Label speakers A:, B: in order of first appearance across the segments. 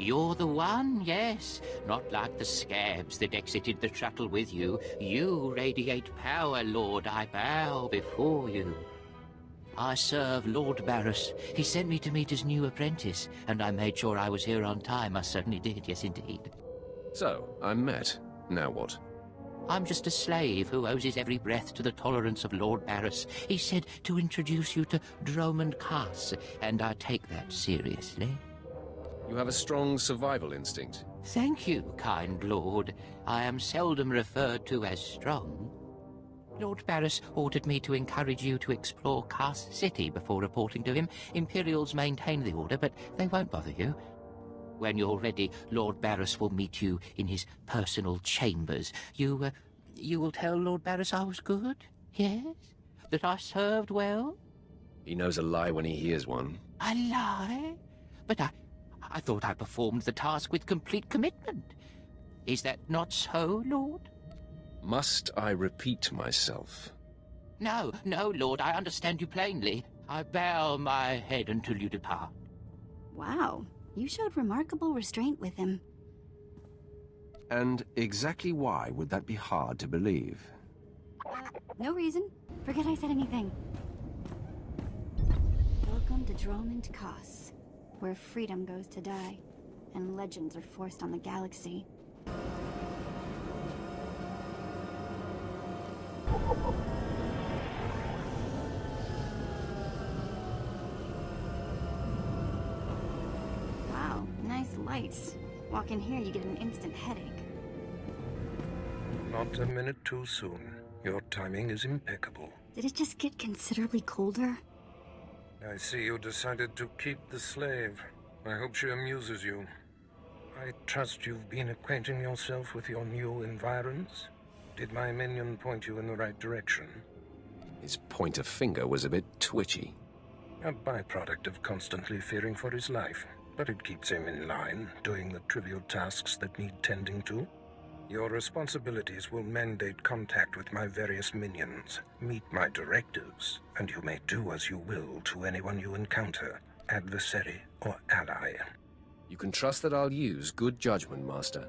A: You're the one, yes. Not like the scabs that exited the shuttle with you. You radiate power, Lord. I bow before you. I serve Lord Barris. He sent me to meet his new apprentice, and I made sure I was here on time. I certainly did, yes indeed.
B: So, I'm met. Now what?
A: I'm just a slave who owes his every breath to the tolerance of Lord Barris. He said to introduce you to Dromond Cass, and I take that seriously.
B: You have a strong survival instinct.
A: Thank you, kind lord. I am seldom referred to as strong. Lord Barris ordered me to encourage you to explore Cass City before reporting to him. Imperials maintain the order, but they won't bother you. When you're ready, Lord Barris will meet you in his personal chambers. You will tell Lord Barris I was good? Yes? That I served well?
B: He knows a lie when he hears one.
A: A lie? But I thought I performed the task with complete commitment. Is that not so, Lord?
B: Must I repeat myself?
A: No, Lord, I understand you plainly. I bow my head until you depart.
C: Wow. You showed remarkable restraint with him.
D: And exactly why would that be hard to believe?
C: No reason. Forget I said anything. Welcome to Dromond Cass, where freedom goes to die, and legends are forced on the galaxy. Wow, nice lights. Walk in here, you get an instant headache.
E: Not a minute too soon. Your timing is impeccable.
C: Did it just get considerably colder?
E: I see you decided to keep the slave. I hope she amuses you. I trust you've been acquainting yourself with your new environs? Did my minion point you in the right direction?
B: His pointer finger was a bit twitchy.
E: A byproduct of constantly fearing for his life, but it keeps him in line, doing the trivial tasks that need tending to. Your responsibilities will mandate contact with my various minions, meet my directives, and you may do as you will to anyone you encounter, adversary or ally.
B: You can trust that I'll use good judgment, Master.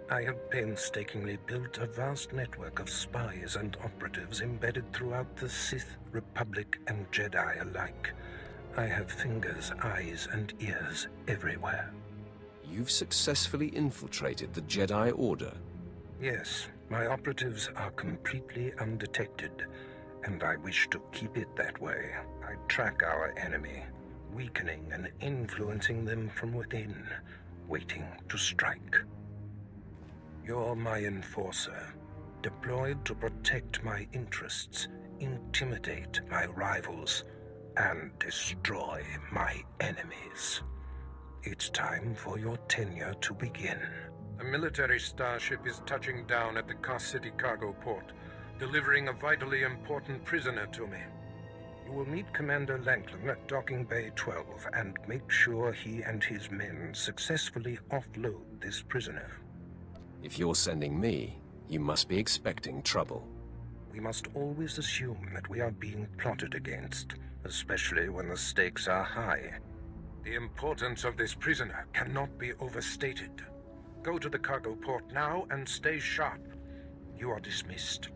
E: I have painstakingly built a vast network of spies and operatives embedded throughout the Sith, Republic, and Jedi alike. I have fingers, eyes, and ears everywhere.
B: You've successfully infiltrated the Jedi Order.
E: Yes, my operatives are completely undetected, and I wish to keep it that way. I track our enemy, weakening and influencing them from within, waiting to strike. You're my enforcer, deployed to protect my interests, intimidate my rivals, and destroy my enemies. It's time for your tenure to begin. A military starship is touching down at the Cass City cargo port, delivering a vitally important prisoner to me. You will meet Commander Lanklin at Docking Bay 12 and make sure he and his men successfully offload this prisoner.
B: If you're sending me, you must be expecting trouble.
E: We must always assume that we are being plotted against, especially when the stakes are high. The importance of this prisoner cannot be overstated. Go to the cargo port now and stay sharp. You are dismissed.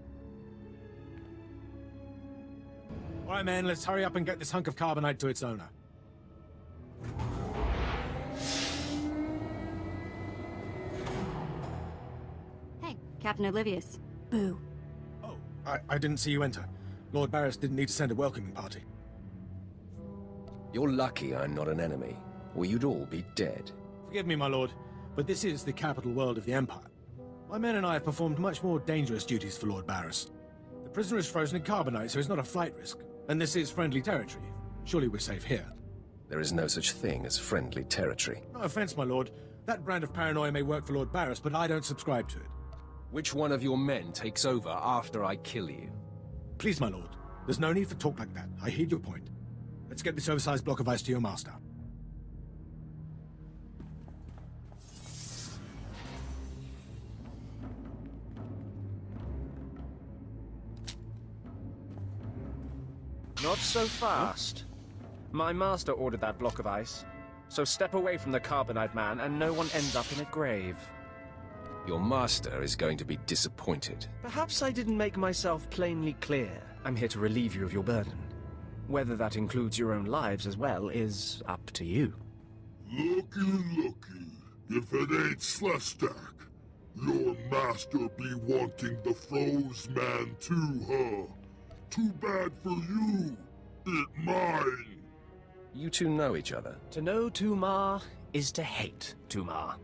F: All right, man, let's hurry up and get this hunk of carbonite to its owner.
C: Hey, Captain Oblivious. Boo.
F: Oh, I didn't see you enter. Lord Barris didn't need to send a welcoming party.
B: You're lucky I'm not an enemy, or you'd all be dead.
F: Forgive me, my lord, but this is the capital world of the Empire. My men and I have performed much more dangerous duties for Lord Barris. The prisoner is frozen in carbonite, so he's not a flight risk. And this is friendly territory. Surely we're safe here.
B: There is no such thing as friendly territory.
F: No offense, my lord. That brand of paranoia may work for Lord Barris, but I don't subscribe to it.
B: Which one of your men takes over after I kill you?
F: Please, my lord. There's no need for talk like that. I heed your point. Let's get this oversized block of ice to your master.
G: Not so fast. My master ordered that block of ice. So step away from the Carbonite man and no one ends up in a grave.
B: Your master is going to be disappointed.
G: Perhaps I didn't make myself plainly clear. I'm here to relieve you of your burden. Whether that includes your own lives as well is up to you.
H: Looky. If it ain't Slestak, your master be wanting the Froze man too, huh? Too bad for you. It mine.
B: You two know each other.
G: To know Tumar is to hate Tumar.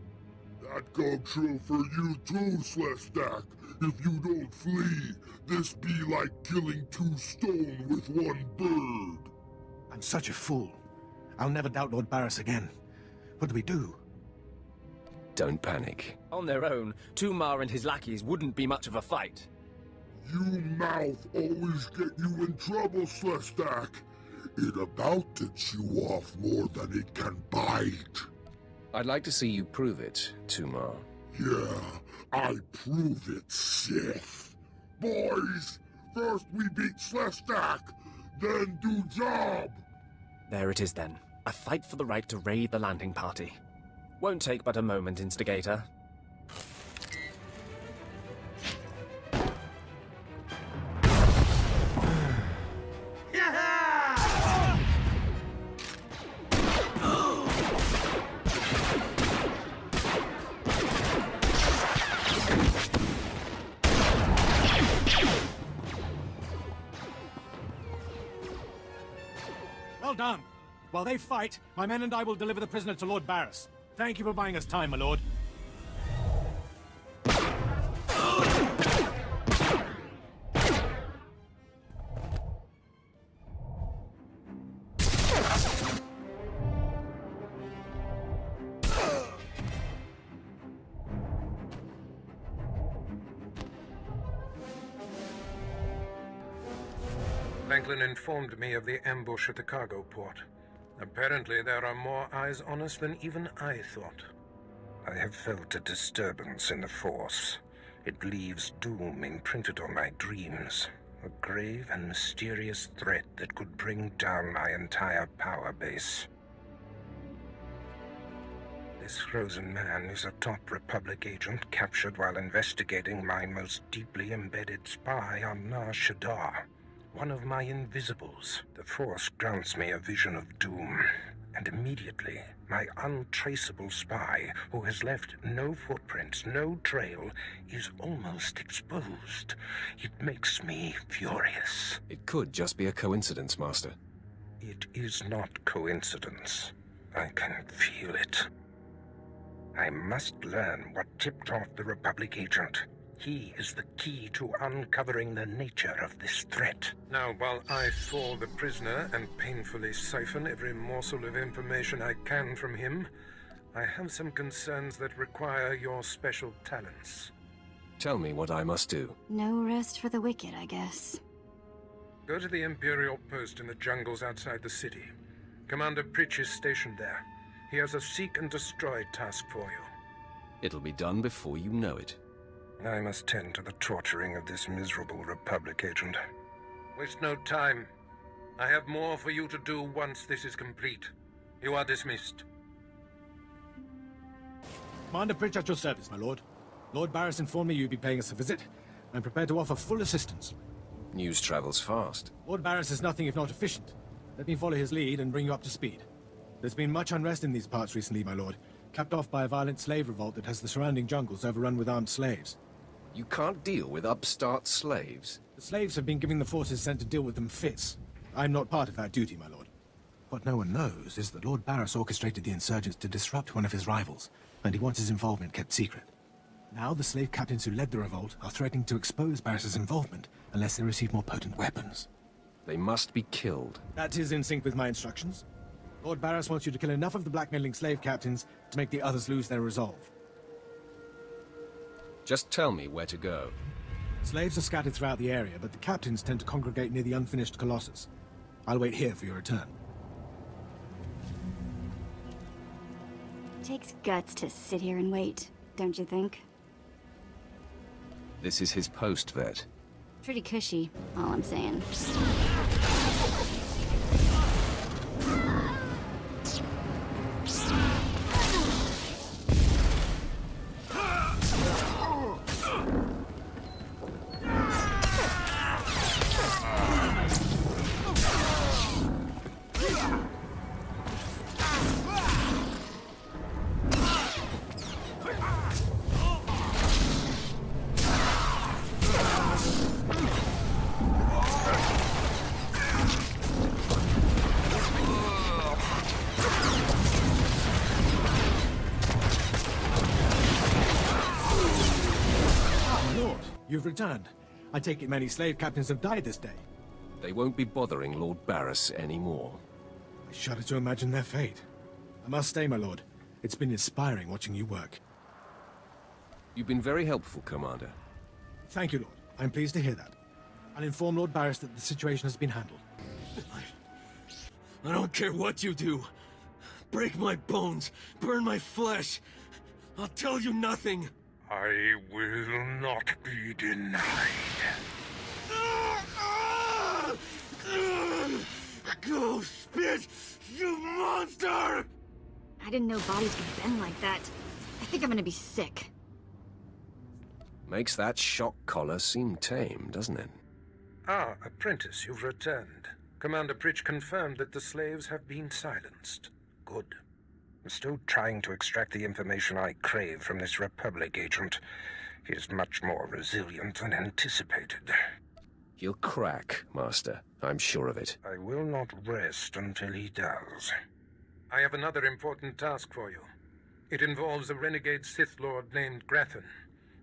H: That go true for you too, Slestak. If you don't flee, this be like killing 2 stone with 1 bird.
F: I'm such a fool. I'll never doubt Lord Barris again. What do we do?
B: Don't panic.
G: On their own, Tumar and his lackeys wouldn't be much of a fight.
H: You mouth always get you in trouble, Slestak. It about to chew off more than it can bite.
B: I'd like to see you prove it, Tumar.
H: Yeah, I prove it, Sith. Boys, first we beat Slestak, then do job.
G: There it is then. A fight for the right to raid the landing party. Won't take but a moment, Instigator.
F: Well done. While they fight, my men and I will deliver the prisoner to Lord Barris. Thank you for buying us time, my lord.
E: Franklin informed me of the ambush at the cargo port. Apparently there are more eyes on us than even I thought. I have felt a disturbance in the Force. It leaves doom imprinted on my dreams. A grave and mysterious threat that could bring down my entire power base. This frozen man is a top Republic agent captured while investigating my most deeply embedded spy on Nar Shaddaa. One of my invisibles. The Force grants me a vision of doom, and immediately, my untraceable spy, who has left no footprints, no trail, is almost exposed. It makes me furious.
B: It could just be a coincidence, Master.
E: It is not coincidence. I can feel it. I must learn what tipped off the Republic agent. He is the key to uncovering the nature of this threat. Now, while I thaw the prisoner and painfully siphon every morsel of information I can from him, I have some concerns that require your special talents.
B: Tell me what I must do.
C: No rest for the wicked, I guess.
E: Go to the Imperial post in the jungles outside the city. Commander Pritch is stationed there. He has a seek and destroy task for you.
B: It'll be done before you know it.
E: I must tend to the torturing of this miserable Republic agent. Waste no time. I have more for you to do once this is complete. You are dismissed.
F: Commander Pritch at your service, my lord. Lord Barris informed me you'd be paying us a visit. I'm prepared to offer full assistance.
B: News travels fast.
F: Lord Barris is nothing if not efficient. Let me follow his lead and bring you up to speed. There's been much unrest in these parts recently, my lord, capped off by a violent slave revolt that has the surrounding jungles overrun with armed slaves.
B: You can't deal with upstart slaves.
F: The slaves have been giving the forces sent to deal with them fits. I'm not part of that duty, my lord. What no one knows is that Lord Barris orchestrated the insurgents to disrupt one of his rivals, and he wants his involvement kept secret. Now the slave captains who led the revolt are threatening to expose Barris's involvement unless they receive more potent weapons.
B: They must be killed.
F: That is in sync with my instructions. Lord Barris wants you to kill enough of the blackmailing slave captains to make the others lose their resolve.
B: Just tell me where to go.
F: Slaves are scattered throughout the area, but the captains tend to congregate near the unfinished Colossus. I'll wait here for your return.
C: Takes guts to sit here and wait, don't you think?
B: This is his post, Vet.
C: Pretty cushy, all I'm saying.
F: you've returned. I take it many slave captains have died this day.
B: They won't be bothering Lord Barris anymore.
F: I shudder to imagine their fate. I must stay, my lord. It's been inspiring watching you work.
B: You've been very helpful, Commander.
F: Thank you, Lord. I'm pleased to hear that. I'll inform Lord Barris that the situation has been handled.
I: I don't care what you do. Break my bones, burn my flesh. I'll tell you nothing.
E: I will not be denied.
I: Go spit, you monster!
C: I didn't know bodies could bend like that. I think I'm gonna be sick.
B: Makes that shock collar seem tame, doesn't it?
E: Ah, apprentice, you've returned. Commander Pritch confirmed that the slaves have been silenced. Good. I'm still trying to extract the information I crave from this Republic agent. He is much more resilient than anticipated.
B: He'll crack, Master. I'm sure of it.
E: I will not rest until he does. I have another important task for you. It involves a renegade Sith Lord named Grathan,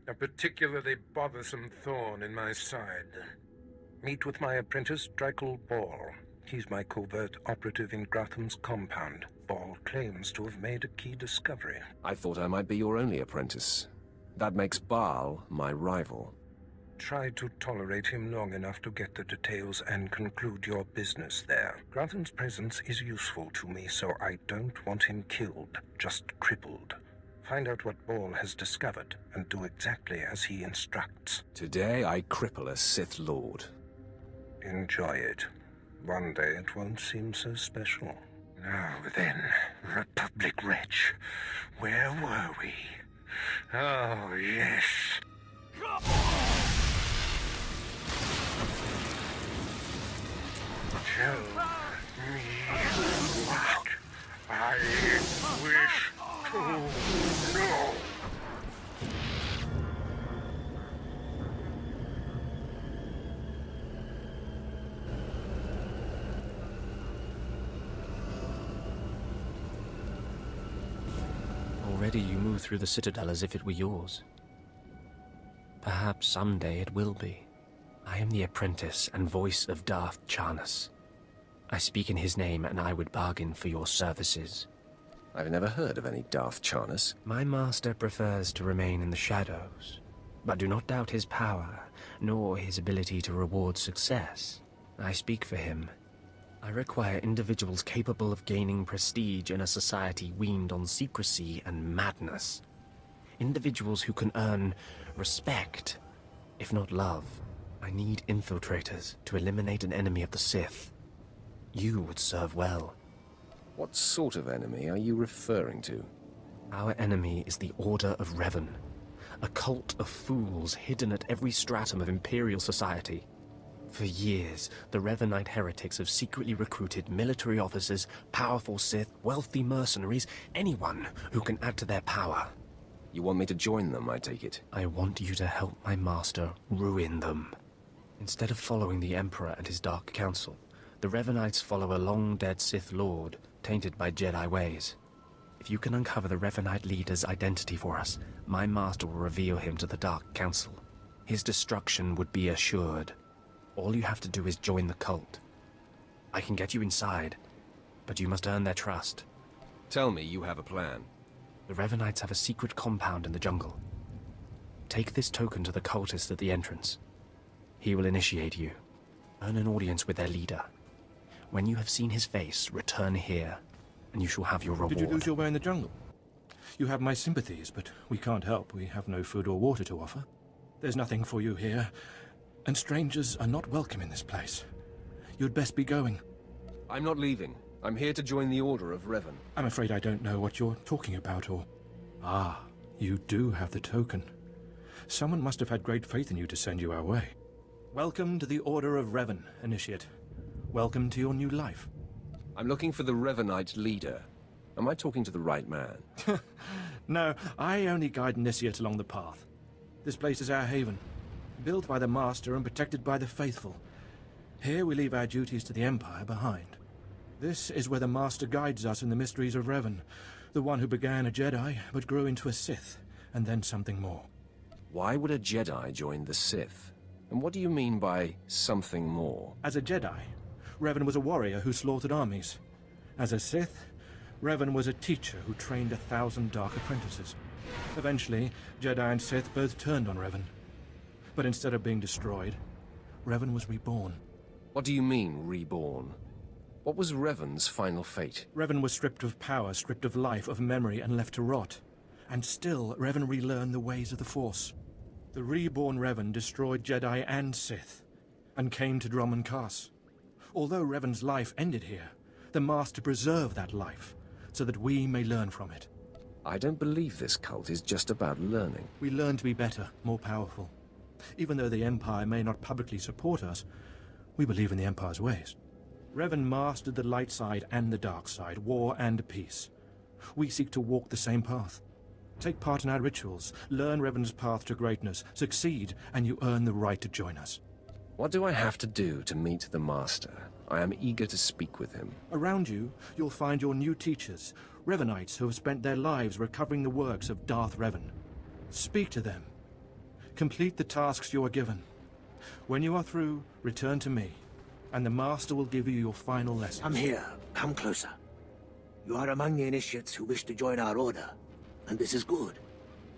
E: a particularly bothersome thorn in my side. Meet with my apprentice, Drykel Ball. He's my covert operative in Grathan's compound. Ball claims to have made a key discovery.
B: I thought I might be your only apprentice. That makes Baal my rival.
E: Try to tolerate him long enough to get the details and conclude your business there. Grathan's presence is useful to me, so I don't want him killed, just crippled. Find out what Ball has discovered, and do exactly as he instructs.
B: Today I cripple a Sith Lord.
E: Enjoy it. One day it won't seem so special. Now then, Republic wretch, where were we? Oh, yes. Tell me what I wish to know.
G: Already you move through the Citadel as if it were yours. Perhaps someday it will be. I am the apprentice and voice of Darth Charnas. I speak in his name, and I would bargain for your services.
B: I've never heard of any Darth Charnas.
G: My master prefers to remain in the shadows, but do not doubt his power, nor his ability to reward success. I speak for him. I require individuals capable of gaining prestige in a society weaned on secrecy and madness. Individuals who can earn respect, if not love. I need infiltrators to eliminate an enemy of the Sith. You would serve well.
B: What sort of enemy are you referring to?
G: Our enemy is the Order of Revan, a cult of fools hidden at every stratum of Imperial society. For years, the Revanite heretics have secretly recruited military officers, powerful Sith, wealthy mercenaries, anyone who can add to their power.
B: You want me to join them, I take it?
G: I want you to help my master ruin them. Instead of following the Emperor and his Dark Council, the Revanites follow a long-dead Sith Lord, tainted by Jedi ways. If you can uncover the Revanite leader's identity for us, my master will reveal him to the Dark Council. His destruction would be assured. All you have to do is join the cult. I can get you inside, but you must earn their trust.
B: Tell me you have a plan.
G: The Revanites have a secret compound in the jungle. Take this token to the cultist at the entrance. He will initiate you. Earn an audience with their leader. When you have seen his face, return here, and you shall have your reward.
J: Did you lose your way in the jungle? You have my sympathies, but we can't help. We have no food or water to offer. There's nothing for you here, and strangers are not welcome in this place. You'd best be going.
B: I'm not leaving. I'm here to join the Order of Revan.
J: I'm afraid I don't know what you're talking about, or... Ah, you do have the token. Someone must have had great faith in you to send you our way. Welcome to the Order of Revan, Initiate. Welcome to your new life.
B: I'm looking for the Revanite leader. Am I talking to the right man?
J: No, I only guide Initiate along the path. This place is our haven, built by the Master and protected by the faithful. Here we leave our duties to the Empire behind. This is where the Master guides us in the mysteries of Revan, the one who began a Jedi but grew into a Sith, and then something more.
B: Why would a Jedi join the Sith? And what do you mean by something more?
J: As a Jedi, Revan was a warrior who slaughtered armies. As a Sith, Revan was a teacher who trained 1,000 dark apprentices. Eventually, Jedi and Sith both turned on Revan. But instead of being destroyed, Revan was reborn.
B: What do you mean, reborn? What was Revan's final fate?
J: Revan was stripped of power, stripped of life, of memory, and left to rot. And still, Revan relearned the ways of the Force. The reborn Revan destroyed Jedi and Sith, and came to Dromund Kaas. Although Revan's life ended here, the Master preserved that life, so that we may learn from it.
B: I don't believe this cult is just about learning.
J: We learn to be better, more powerful. Even though the Empire may not publicly support us, we believe in the Empire's ways. Revan mastered the light side and the dark side, war and peace. We seek to walk the same path. Take part in our rituals, learn Revan's path to greatness, succeed, and you earn the right to join us.
B: What do I have to do to meet the Master? I am eager to speak with him.
J: Around you, you'll find your new teachers, Revanites who have spent their lives recovering the works of Darth Revan. Speak to them. Complete the tasks you are given. When you are through, return to me, and the Master will give you your final lesson.
K: Come here. Come closer. You are among the initiates who wish to join our order, and this is good.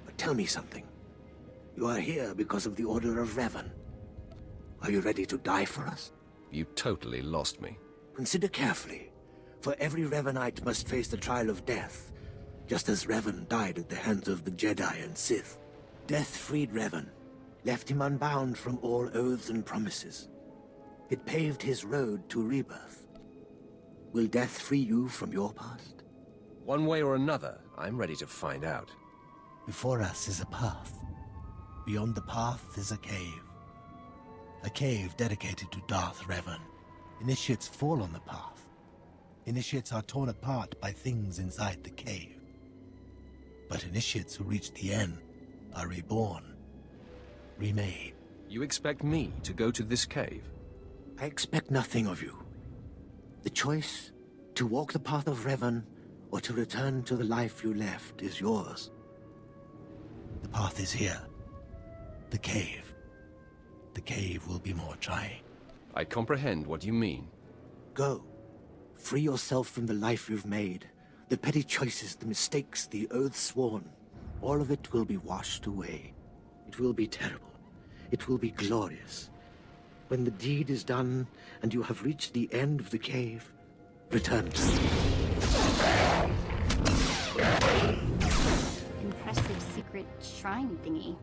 K: But tell me something. You are here because of the Order of Revan. Are you ready to die for us?
B: You totally lost me.
K: Consider carefully, for every Revanite must face the trial of death, just as Revan died at the hands of the Jedi and Sith. Death freed Revan, left him unbound from all oaths and promises. It paved his road to rebirth. Will death free you from your past?
B: One way or another, I'm ready to find out.
K: Before us is a path. Beyond the path is a cave. A cave dedicated to Darth Revan. Initiates fall on the path. Initiates are torn apart by things inside the cave. But initiates who reach the end are reborn, remade.
B: You expect me to go to this cave?
K: I expect nothing of you. The choice to walk the path of Revan or to return to the life you left is yours. The path is here. The cave. The cave will be more trying.
B: I comprehend what you mean.
K: Go. Free yourself from the life you've made. The petty choices, the mistakes, the oaths sworn. All of it will be washed away. It will be terrible. It will be glorious. When the deed is done and you have reached the end of the cave, return to me.
C: Impressive secret shrine thingy.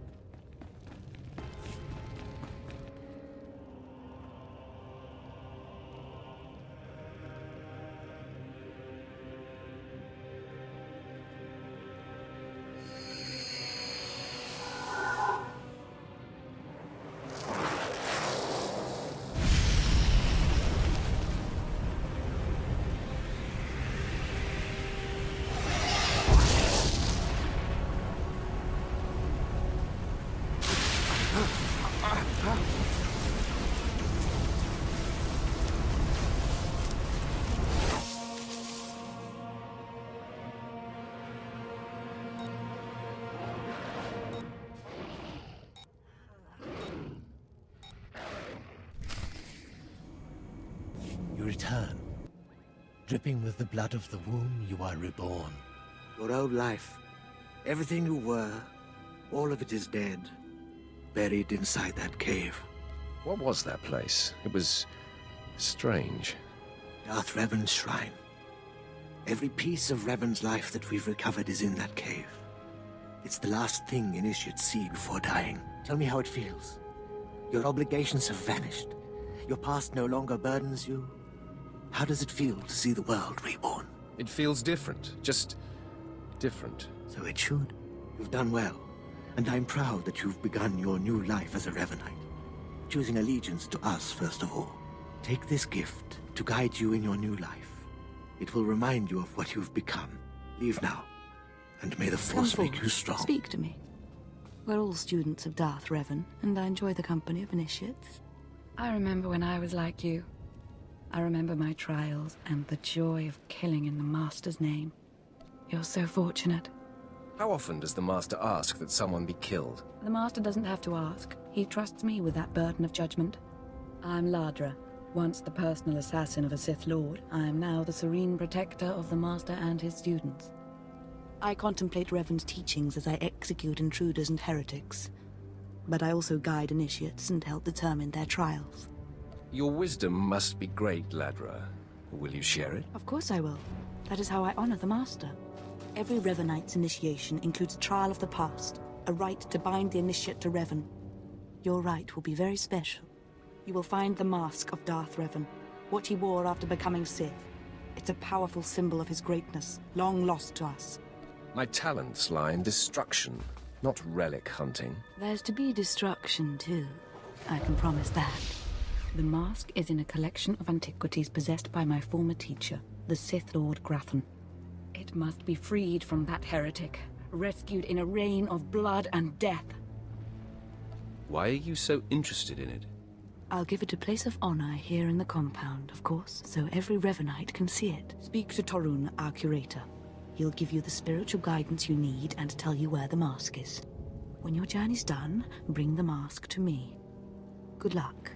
C: You return. Dripping with the blood of the womb, you are reborn. Your old life, everything you were, all of it is dead, buried inside that cave.
B: What was that place? It was strange.
K: Darth Revan's shrine. Every piece of Revan's life that we've recovered is in that cave. It's the last thing initiates see before dying. Tell me how it feels. Your obligations have vanished. Your past no longer burdens you. How does it feel to see the world reborn?
B: It feels different. Just different.
K: So it should. You've done well. And I'm proud that you've begun your new life as a Revanite. Choosing allegiance to us, first of all. Take this gift to guide you in your new life. It will remind you of what you've become. Leave now. And may the Force make you strong.
L: Speak to me. We're all students of Darth Revan, and I enjoy the company of initiates. I remember when I was like you. I remember my trials and the joy of killing in the Master's name. You're so fortunate.
B: How often does the Master ask that someone be killed?
L: The Master doesn't have to ask. He trusts me with that burden of judgment. I'm Ladra. Once the personal assassin of a Sith Lord, I am now the serene protector of the Master and his students. I contemplate Revan's teachings as I execute intruders and heretics. But I also guide initiates and help determine their trials.
B: Your wisdom must be great, Ladra. Will you share it?
L: Of course I will. That is how I honor the Master. Every Revanite's initiation includes a trial of the past, a rite to bind the initiate to Revan. Your rite will be very special. You will find the mask of Darth Revan, what he wore after becoming Sith. It's a powerful symbol of his greatness, long lost to us.
B: My talents lie in destruction, not relic hunting.
L: There's to be destruction, too. I can promise that. The mask is in a collection of antiquities possessed by my former teacher, the Sith Lord Grathan. It must be freed from that heretic, rescued in a rain of blood and death.
B: Why are you so interested in it?
L: I'll give it a place of honor here in the compound, of course, so every Revanite can see it. Speak to Torun, our curator. He'll give you the spiritual guidance you need and tell you where the mask is. When your journey's done, bring the mask to me. Good luck.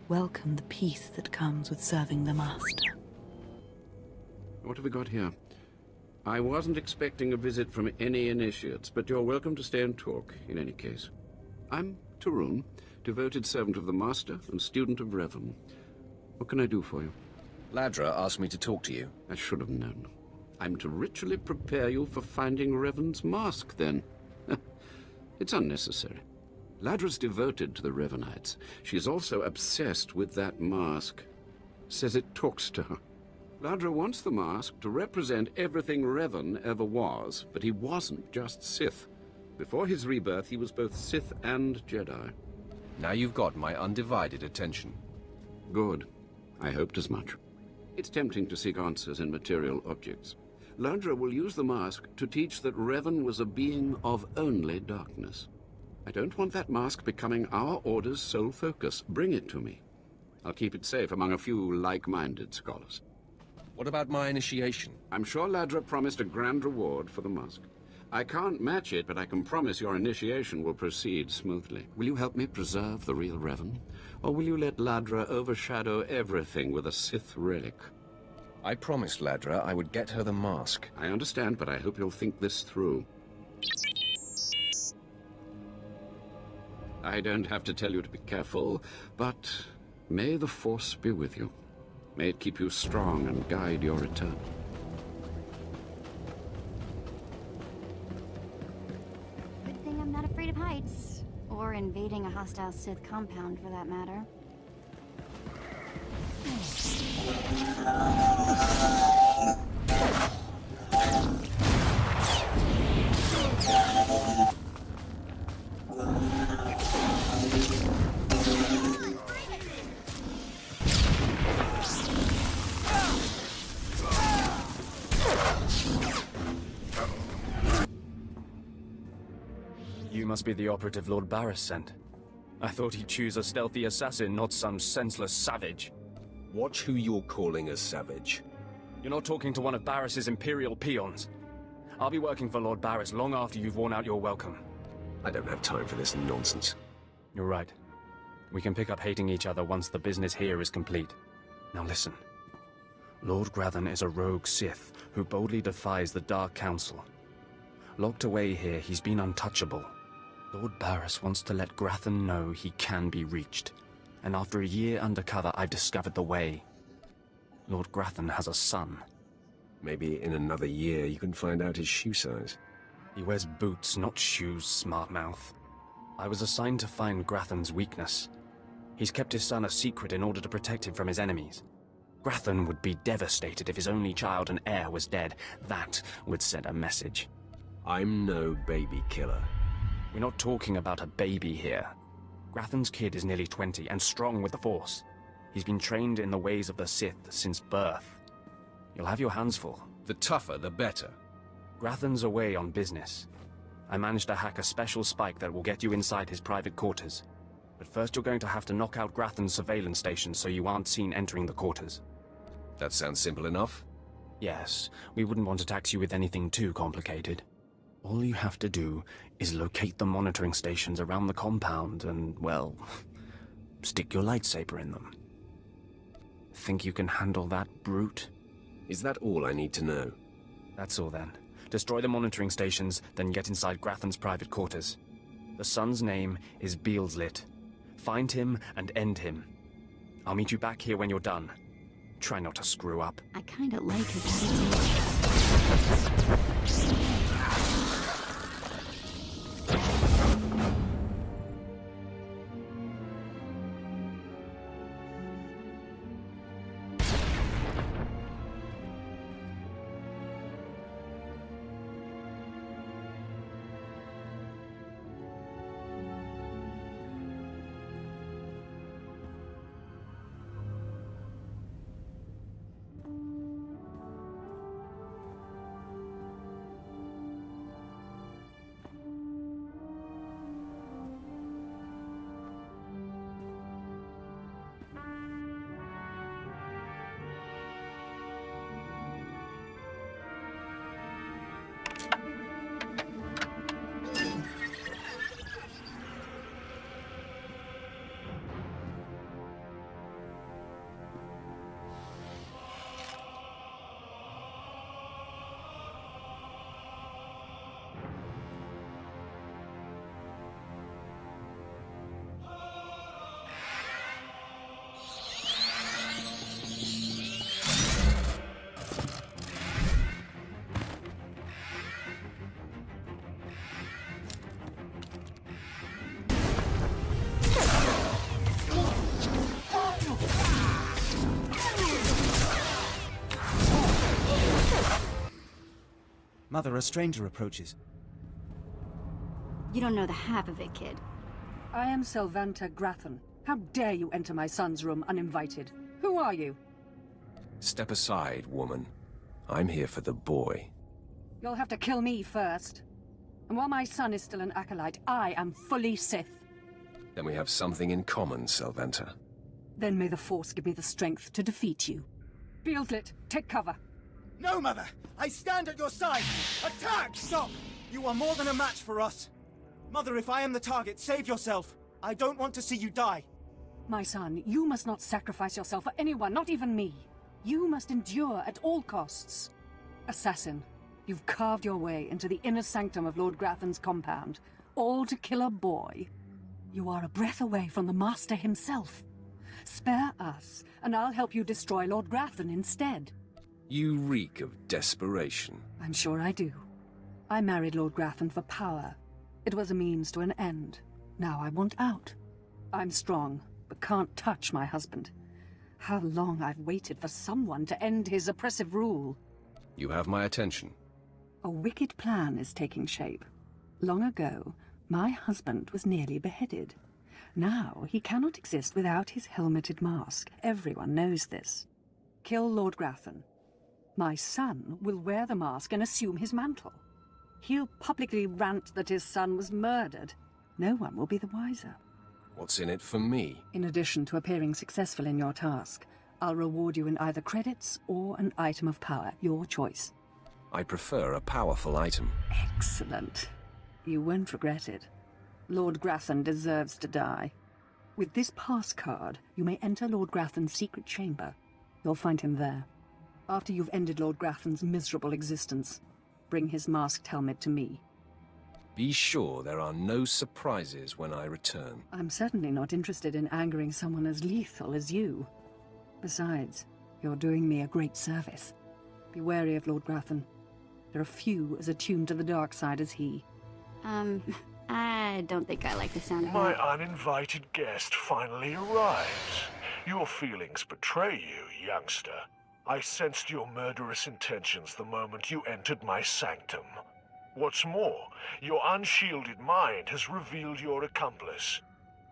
L: Welcome the peace that comes with serving the Master.
M: What have we got here? I wasn't expecting a visit from any initiates, but you're welcome to stay and talk, in any case. I'm Torun, devoted servant of the Master and student of Revan. What can I do for you?
B: Ladra asked me to talk to you.
M: I should have known. I'm to ritually prepare you for finding Revan's mask, then. It's unnecessary. Ladra's devoted to the Revanites. She's also obsessed with that mask. Says it talks to her. Ladra wants the mask to represent everything Revan ever was, but he wasn't just Sith. Before his rebirth, he was both Sith and Jedi.
B: Now you've got my undivided attention.
M: Good. I hoped as much. It's tempting to seek answers in material objects. Ladra will use the mask to teach that Revan was a being of only darkness. I don't want that mask becoming our Order's sole focus. Bring it to me. I'll keep it safe among a few like-minded scholars.
B: What about my initiation?
M: I'm sure Ladra promised a grand reward for the mask. I can't match it, but I can promise your initiation will proceed smoothly. Will you help me preserve the real Revan? Or will you let Ladra overshadow everything with a Sith relic?
B: I promised Ladra I would get her the mask.
M: I understand, but I hope you'll think this through. I don't have to tell you to be careful, but may the Force be with you. May it keep you strong and guide your return.
N: Good thing I'm not afraid of heights. Or invading a hostile Sith compound, for that matter.
G: You must be the operative Lord Barris sent. I thought he'd choose a stealthy assassin, not some senseless savage.
B: Watch who you're calling a savage.
G: You're not talking to one of Barris's Imperial peons. I'll be working for Lord Barris long after you've worn out your welcome.
B: I don't have time for this nonsense.
G: You're right. We can pick up hating each other once the business here is complete. Now listen. Lord Grathan is a rogue Sith who boldly defies the Dark Council. Locked away here, he's been untouchable. Lord Barris wants to let Grathan know he can be reached. And after a year undercover, I've discovered the way. Lord Grathan has a son.
B: Maybe in another year you can find out his shoe size.
G: He wears boots, not shoes, smartmouth. I was assigned to find Grathan's weakness. He's kept his son a secret in order to protect him from his enemies. Grathan would be devastated if his only child and heir was dead. That would send a message.
B: I'm no baby killer.
G: We're not talking about a baby here. Grathan's kid is nearly 20 and strong with the Force. He's been trained in the ways of the Sith since birth. You'll have your hands full.
B: The tougher, the better.
G: Grathan's away on business. I managed to hack a special spike that will get you inside his private quarters. But first you're going to have to knock out Grathan's surveillance station so you aren't seen entering the quarters.
B: That sounds simple enough.
G: Yes, we wouldn't want to tax you with anything too complicated. All you have to do is locate the monitoring stations around the compound and, well, stick your lightsaber in them. Think you can handle that, brute?
B: Is that all I need to know?
G: That's all then. Destroy the monitoring stations, then get inside Grathan's private quarters. The son's name is Beelslit. Find him and end him. I'll meet you back here when you're done. Try not to screw up.
N: I kinda like his attitude.
O: Mother, a stranger approaches.
N: You don't know the half of it, kid.
P: I am Selvanta Grathan. How dare you enter my son's room uninvited? Who are you?
B: Step aside, woman. I'm here for the boy.
P: You'll have to kill me first. And while my son is still an acolyte, I am fully Sith.
B: Then we have something in common, Selvanta.
P: Then may the Force give me the strength to defeat you. Beelslit, take cover.
O: No, Mother! I stand at your side! Attack! Stop! You are more than a match for us. Mother, if I am the target, save yourself. I don't want to see you die.
P: My son, you must not sacrifice yourself for anyone, not even me. You must endure at all costs. Assassin, you've carved your way into the inner sanctum of Lord Grathan's compound, all to kill a boy. You are a breath away from the Master himself. Spare us, and I'll help you destroy Lord Grathan instead.
B: You reek of desperation.
P: I'm sure I do. I married Lord Grathan for power. It was a means to an end. Now I want out. I'm strong, but can't touch my husband. How long I've waited for someone to end his oppressive rule.
B: You have my attention.
P: A wicked plan is taking shape. Long ago, my husband was nearly beheaded. Now he cannot exist without his helmeted mask. Everyone knows this. Kill Lord Grathan. My son will wear the mask and assume his mantle. He'll publicly rant that his son was murdered. No one will be the wiser.
B: What's in it for me?
P: In addition to appearing successful in your task, I'll reward you in either credits or an item of power, your choice.
B: I prefer a powerful item.
P: Excellent. You won't regret it. Lord Grathan deserves to die. With this pass card, you may enter Lord Grathan's secret chamber. You'll find him there. After you've ended Lord Grathan's miserable existence, bring his masked helmet to me.
B: Be sure there are no surprises when I return.
P: I'm certainly not interested in angering someone as lethal as you. Besides, you're doing me a great service. Be wary of Lord Grathan. There are few as attuned to the dark side as he.
N: I don't think I like the sound of
E: My
N: that.
E: uninvited guest finally arrives. Your feelings betray you, youngster. I sensed your murderous intentions the moment you entered my sanctum. What's more, your unshielded mind has revealed your accomplice,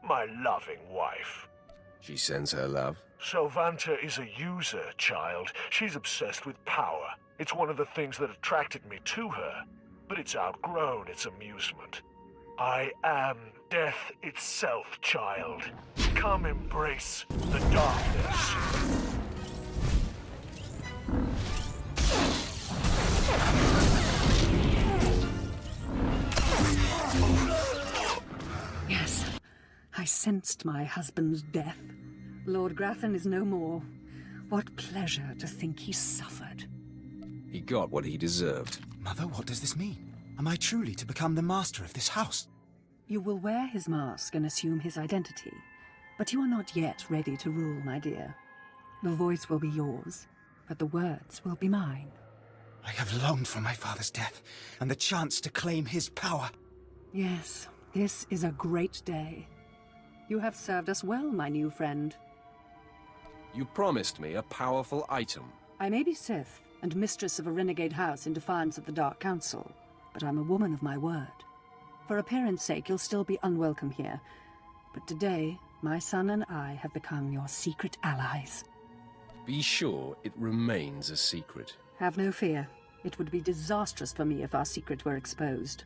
E: my loving wife.
B: She sends her love?
E: Selvanta is a user, child. She's obsessed with power. It's one of the things that attracted me to her, but it's outgrown its amusement. I am death itself, child. Come embrace the darkness.
P: I sensed my husband's death. Lord Grathan is no more. What pleasure to think he suffered.
B: He got what he deserved.
O: Mother, what does this mean? Am I truly to become the master of this house?
P: You will wear his mask and assume his identity, but you are not yet ready to rule, my dear. The voice will be yours, but the words will be mine.
O: I have longed for my father's death, and the chance to claim his power.
P: Yes, this is a great day. You have served us well, my new friend.
B: You promised me a powerful item.
P: I may be Sith, and mistress of a renegade house in defiance of the Dark Council, but I'm a woman of my word. For appearance sake, you'll still be unwelcome here, but today, my son and I have become your secret allies.
B: Be sure it remains a secret.
P: Have no fear. It would be disastrous for me if our secret were exposed.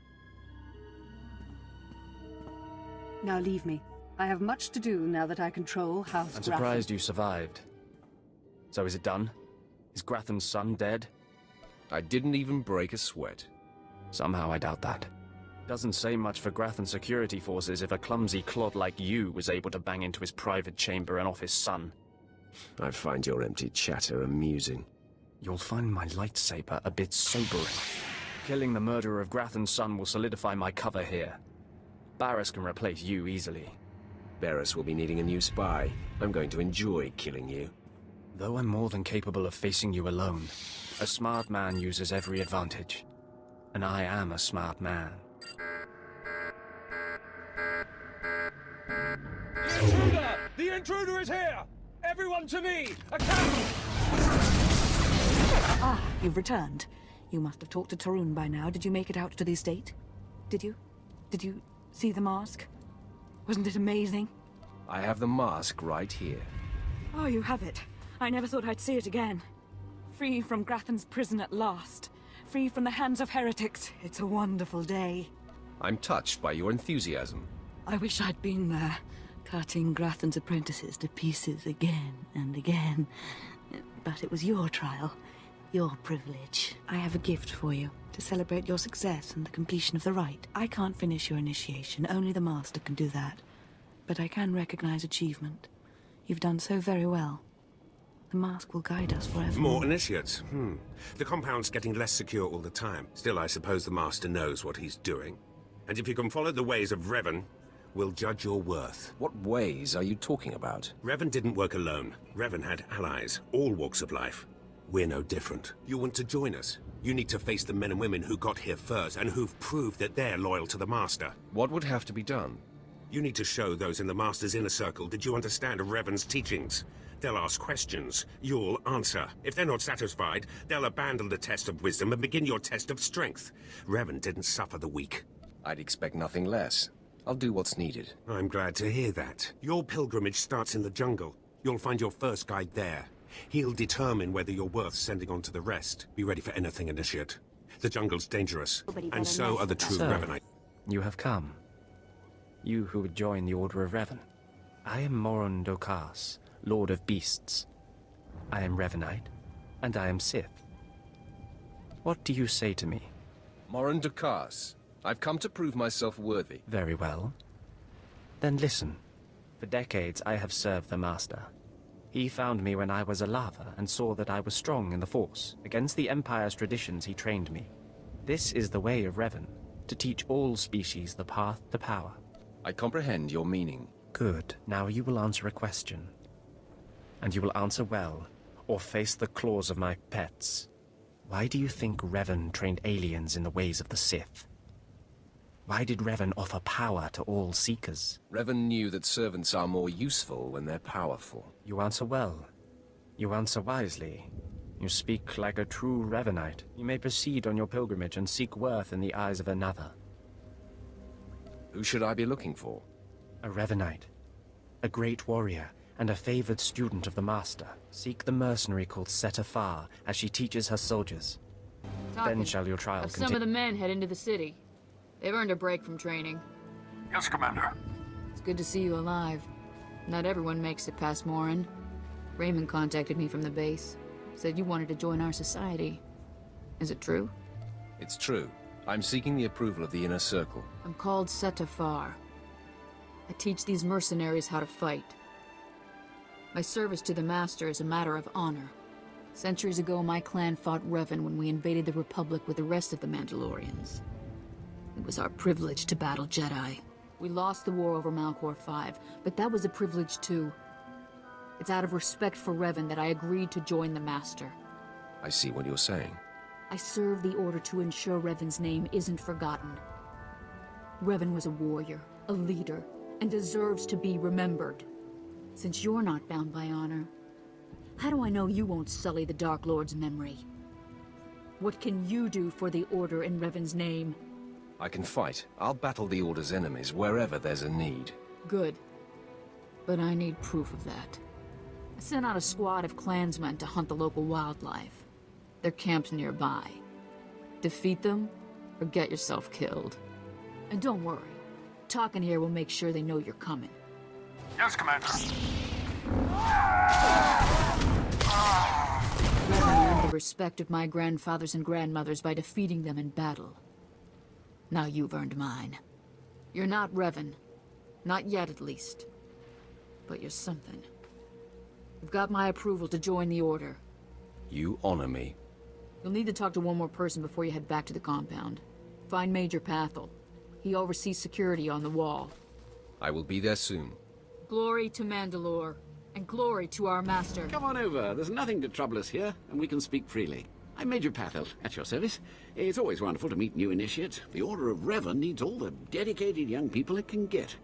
P: Now leave me. I have much to do now that I control House
G: I'm
P: Grathan.
G: surprised you survived. So is it done? Is Grathan's son dead?
B: I didn't even break a sweat.
G: Somehow I doubt that. Doesn't say much for Grathan's security forces if a clumsy clod like you was able to bang into his private chamber and off his son.
B: I find your empty chatter amusing.
G: You'll find my lightsaber a bit sobering. Killing the murderer of Grathan's son will solidify my cover here. Barris can replace you easily.
B: Barris will be needing a new spy. I'm going to enjoy killing you.
G: Though I'm more than capable of facing you alone, a smart man uses every advantage. And I am a smart man.
J: The intruder! The intruder is here! Everyone to me! A cannon!
L: Ah, you've returned. You must have talked to Tarun by now. Did you make it out to the estate? Did you? Did you see the mask? Wasn't it amazing?
B: I have the mask right here.
L: Oh, you have it. I never thought I'd see it again. Free from Grathan's prison at last. Free from the hands of heretics. It's a wonderful day.
B: I'm touched by your enthusiasm.
L: I wish I'd been there, cutting Grathan's apprentices to pieces again and again. But it was your trial, your privilege. I have a gift for you, to celebrate your success and the completion of the rite. I can't finish your initiation, only the Master can do that. But I can recognize achievement. You've done so very well. The mask will guide us forever.
Q: More initiates? The compound's getting less secure all the time. Still, I suppose the Master knows what he's doing. And if you can follow the ways of Revan, we'll judge your worth.
B: What ways are you talking about?
Q: Revan didn't work alone. Revan had allies, all walks of life. We're no different. You want to join us? You need to face the men and women who got here first and who've proved that they're loyal to the Master.
B: What would have to be done?
Q: You need to show those in the Master's inner circle that you understand Revan's teachings. They'll ask questions. You'll answer. If they're not satisfied, they'll abandon the test of wisdom and begin your test of strength. Revan didn't suffer the weak.
B: I'd expect nothing less. I'll do what's needed.
Q: I'm glad to hear that. Your pilgrimage starts in the jungle. You'll find your first guide there. He'll determine whether you're worth sending on to the rest. Be ready for anything, Initiate. The jungle's dangerous, and so are the true Revanites.
G: You have come. You who would join the Order of Revan. I am Moron Dokas, Lord of Beasts. I am Revanite, and I am Sith. What do you say to me?
B: Moron Dokas. I've come to prove myself worthy.
G: Very well. Then listen. For decades I have served the Master. He found me when I was a lava and saw that I was strong in the Force. Against the Empire's traditions he trained me. This is the way of Revan, to teach all species the path to power.
B: I comprehend your meaning.
G: Good. Now you will answer a question. And you will answer well, or face the claws of my pets. Why do you think Revan trained aliens in the ways of the Sith? Why did Revan offer power to all Seekers?
B: Revan knew that servants are more useful when they're powerful.
G: You answer well. You answer wisely. You speak like a true Revanite. You may proceed on your pilgrimage and seek worth in the eyes of another.
B: Who should I be looking for?
G: A Revanite. A great warrior, and a favored student of the Master. Seek the mercenary called Setafar, as she teaches her soldiers. Then shall your trial continue.
R: Some of the men head into the city. They've earned a break from training.
E: Yes, Commander.
R: It's good to see you alive. Not everyone makes it past Morin. Raymond contacted me from the base. Said you wanted to join our society. Is it true?
B: It's true. I'm seeking the approval of the Inner Circle.
R: I'm called Setafar. I teach these mercenaries how to fight. My service to the Master is a matter of honor. Centuries ago, my clan fought Revan when we invaded the Republic with the rest of the Mandalorians. It was our privilege to battle Jedi. We lost the war over Malchor 5, but that was a privilege too. It's out of respect for Revan that I agreed to join the Master.
B: I see what you're saying.
R: I serve the Order to ensure Revan's name isn't forgotten. Revan was a warrior, a leader, and deserves to be remembered. Since you're not bound by honor, how do I know you won't sully the Dark Lord's memory? What can you do for the Order in Revan's name?
B: I can fight. I'll battle the Order's enemies wherever there's a need.
R: Good. But I need proof of that. I sent out a squad of clansmen to hunt the local wildlife. They're camped nearby. Defeat them, or get yourself killed. And don't worry. Talking here will make sure they know you're coming.
S: Yes, Commander.
R: Revan earned the respect of my grandfathers and grandmothers by defeating them in battle. Now you've earned mine. You're not Revan. Not yet, at least. But you're something. You've got my approval to join the Order.
B: You honor me.
R: You'll need to talk to one more person before you head back to the compound. Find Major Pathel. He oversees security on the wall.
B: I will be there soon.
R: Glory to Mandalore, and glory to our Master.
M: Come on over. There's nothing to trouble us here, and we can speak freely. I'm Major Pathel, at your service. It's always wonderful to meet new initiates. The Order of Revan needs all the dedicated young people it can get.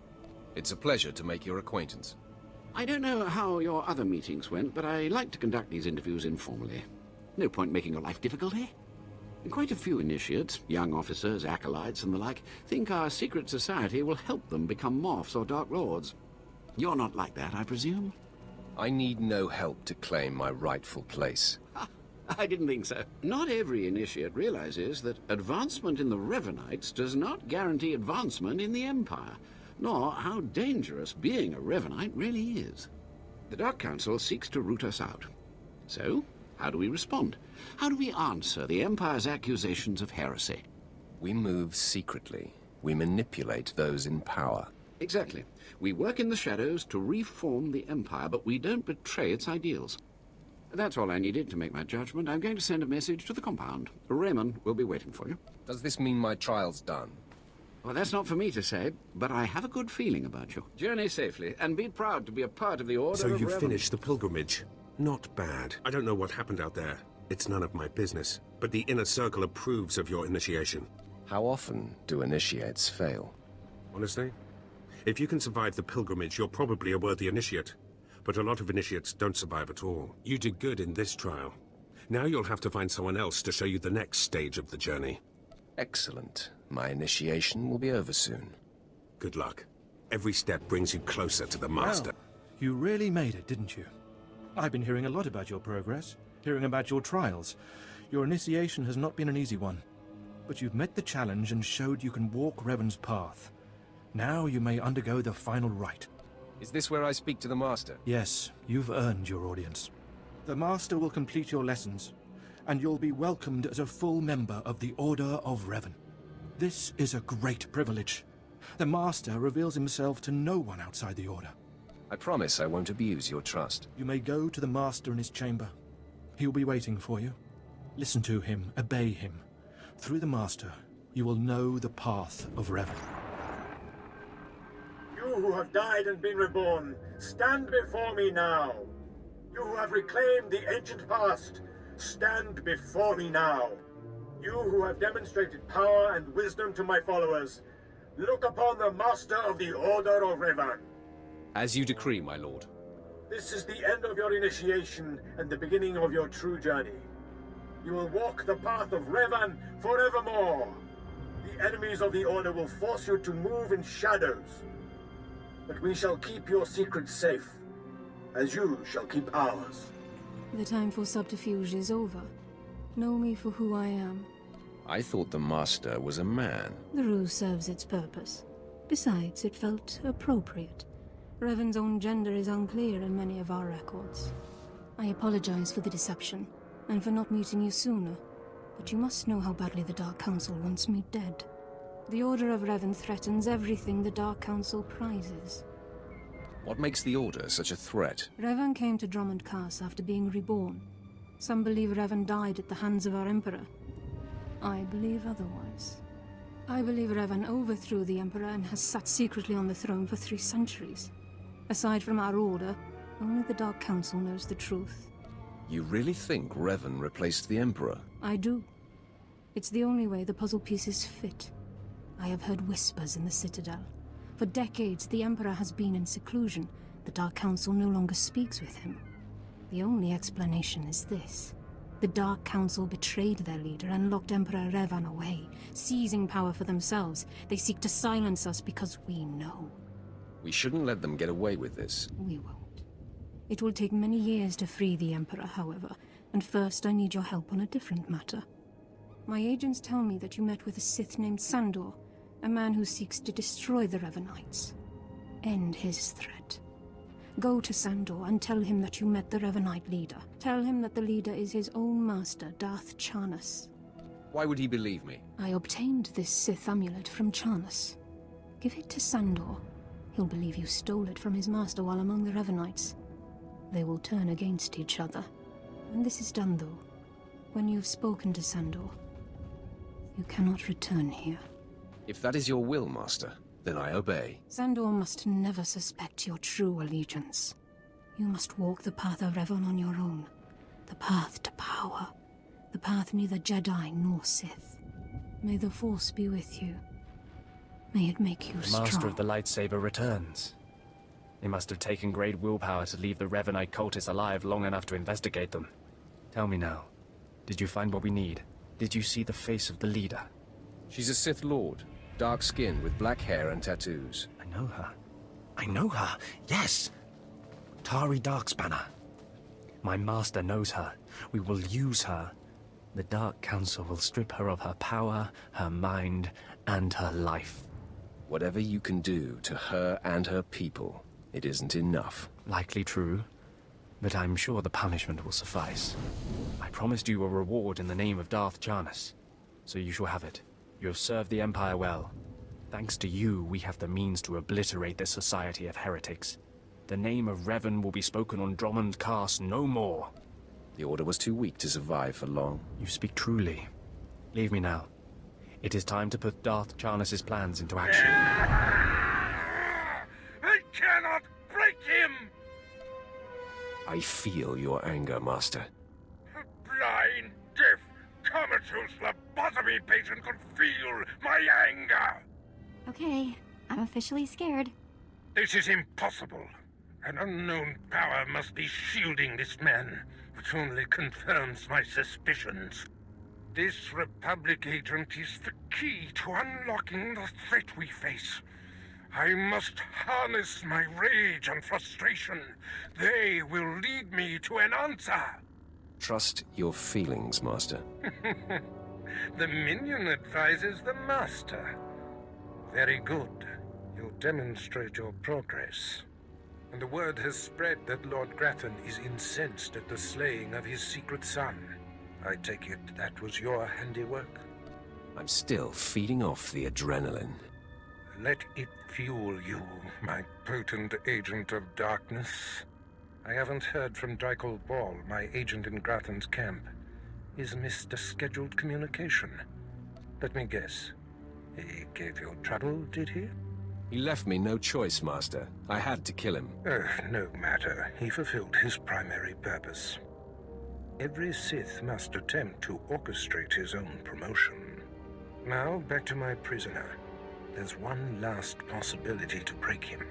B: It's a pleasure to make your acquaintance.
M: I don't know how your other meetings went, but I like to conduct these interviews informally. No point making your life difficult, eh? Quite a few initiates, young officers, acolytes, and the like, think our secret society will help them become Morphs or Dark Lords. You're not like that, I presume?
B: I need no help to claim my rightful place.
M: I didn't think so. Not every initiate realizes that advancement in the Revanites does not guarantee advancement in the Empire, nor how dangerous being a Revanite really is. The Dark Council seeks to root us out. So, how do we respond? How do we answer the Empire's accusations of heresy?
B: We move secretly. We manipulate those in power.
M: Exactly. We work in the shadows to reform the Empire, but we don't betray its ideals. That's all I needed to make my judgment. I'm going to send a message to the compound. Raymond will be waiting for you.
B: Does this mean my trial's done?
M: Well, that's not for me to say, but I have a good feeling about you. Journey safely, and be proud to be a part of the Order
Q: So
M: of
Q: you
M: Revan.
Q: finished the pilgrimage. Not bad. I don't know what happened out there. It's none of my business. But the Inner Circle approves of your initiation.
B: How often do initiates fail?
Q: Honestly? If you can survive the pilgrimage, you're probably a worthy initiate. But a lot of initiates don't survive at all. You did good in this trial. Now you'll have to find someone else to show you the next stage of the journey.
B: Excellent. My initiation will be over soon.
Q: Good luck. Every step brings you closer to the Master.
J: Well, you really made it, didn't you? I've been hearing a lot about your progress, hearing about your trials. Your initiation has not been an easy one. But you've met the challenge and showed you can walk Revan's path. Now you may undergo the final rite.
B: Is this where I speak to the Master?
J: Yes, you've earned your audience. The Master will complete your lessons, and you'll be welcomed as a full member of the Order of Revan. This is a great privilege. The Master reveals himself to no one outside the Order.
B: I promise I won't abuse your trust.
J: You may go to the Master in his chamber. He'll be waiting for you. Listen to him, obey him. Through the Master, you will know the path of Revan.
T: You who have died and been reborn, stand before me now. You who have reclaimed the ancient past, stand before me now. You who have demonstrated power and wisdom to my followers, look upon the Master of the Order of Revan.
B: As you decree, my lord.
T: This is the end of your initiation and the beginning of your true journey. You will walk the path of Revan forevermore. The enemies of the Order will force you to move in shadows. But we shall keep your secrets safe, as you shall keep ours.
U: The time for subterfuge is over. Know me for who I am.
B: I thought the Master was a man.
U: The ruse serves its purpose. Besides, it felt appropriate. Revan's own gender is unclear in many of our records. I apologize for the deception, and for not meeting you sooner. But you must know how badly the Dark Council wants me dead. The Order of Revan threatens everything the Dark Council prizes.
B: What makes the Order such a threat?
U: Revan came to Drummond Cass after being reborn. Some believe Revan died at the hands of our Emperor. I believe otherwise. I believe Revan overthrew the Emperor and has sat secretly on the throne for 3 centuries. Aside from our Order, only the Dark Council knows the truth.
B: You really think Revan replaced the Emperor?
U: I do. It's the only way the puzzle pieces fit. I have heard whispers in the Citadel. For decades, the Emperor has been in seclusion. The Dark Council no longer speaks with him. The only explanation is this. The Dark Council betrayed their leader and locked Emperor Revan away, seizing power for themselves. They seek to silence us because we know.
B: We shouldn't let them get away with this.
U: We won't. It will take many years to free the Emperor, however, and first I need your help on a different matter. My agents tell me that you met with a Sith named Sandor, a man who seeks to destroy the Revanites. End his threat. Go to Sandor and tell him that you met the Revanite leader. Tell him that the leader is his own master, Darth Charnas.
B: Why would he believe me?
U: I obtained this Sith amulet from Charnas. Give it to Sandor. He'll believe you stole it from his master while among the Revanites. They will turn against each other. When this is done, though, when you've spoken to Sandor, you cannot return here.
B: If that is your will, Master, then I obey.
U: Sandor must never suspect your true allegiance. You must walk the path of Revan on your own. The path to power. The path neither Jedi nor Sith. May the Force be with you. May it make you strong.
G: The Master of the Lightsaber returns. It must have taken great willpower to leave the Revanite cultists alive long enough to investigate them. Tell me now, did you find what we need? Did you see the face of the leader?
B: She's a Sith Lord. Dark skin with black hair and tattoos.
G: I know her. I know her, yes! Tari Darkspanner. My master knows her. We will use her. The Dark Council will strip her of her power, her mind, and her life.
B: Whatever you can do to her and her people, it isn't enough.
G: Likely true, but I'm sure the punishment will suffice. I promised you a reward in the name of Darth Charnas, so you shall have it. You have served the Empire well. Thanks to you, we have the means to obliterate this society of heretics. The name of Revan will be spoken on Drummond Cass no more.
B: The Order was too weak to survive for long.
G: You speak truly. Leave me now. It is time to put Darth Charnas' plans into action.
E: I cannot break him!
B: I feel your anger, Master.
E: Blind, deaf, comatose lobotomy patient could feel my anger!
N: Okay, I'm officially scared.
E: This is impossible. An unknown power must be shielding this man, which only confirms my suspicions. This Republic agent is the key to unlocking the threat we face. I must harness my rage and frustration. They will lead me to an answer.
B: Trust your feelings, Master.
E: The minion advises the Master. Very good. You'll demonstrate your progress. And the word has spread that Lord Grathan is incensed at the slaying of his secret son. I take it that was your handiwork?
B: I'm still feeding off the adrenaline.
E: Let it fuel you, my potent agent of darkness. I haven't heard from Drykel Ball, my agent in Grathan's camp. He's missed a scheduled communication. Let me guess. He gave you trouble, did he?
B: He left me no choice, Master. I had to kill him.
E: No matter. He fulfilled his primary purpose. Every Sith must attempt to orchestrate his own promotion. Now, back to my prisoner. There's one last possibility to break him.